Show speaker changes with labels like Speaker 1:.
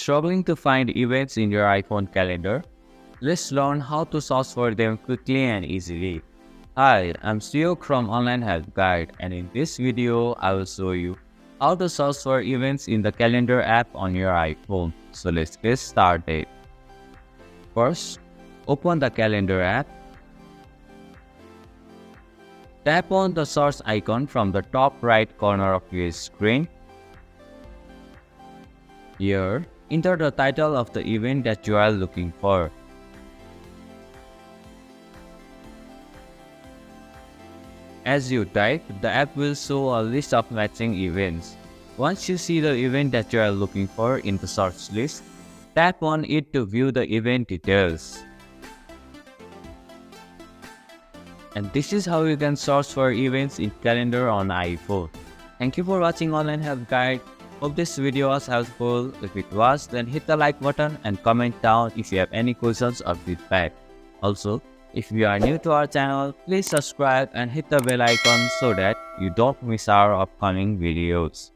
Speaker 1: Struggling to find events in your iPhone calendar? Let's learn how to search for them quickly and easily. Hi, I'm Suyok from Online Help Guide, and in this video, I will show you how to search for events in the calendar app on your iPhone. So let's get started. First, open the calendar app. Tap on the search icon from the top right corner of your screen. Here, enter the title of the event that you are looking for. As you type, the app will show a list of matching events. Once you see the event that you are looking for in the search list, tap on it to view the event details. And this is how you can search for events in calendar on iPhone. Thank you for watching Online Help Guide. Hope this video was helpful. If it was, then hit the like button and comment down if you have any questions or feedback. Also, if you are new to our channel, please subscribe and hit the bell icon so that you don't miss our upcoming videos.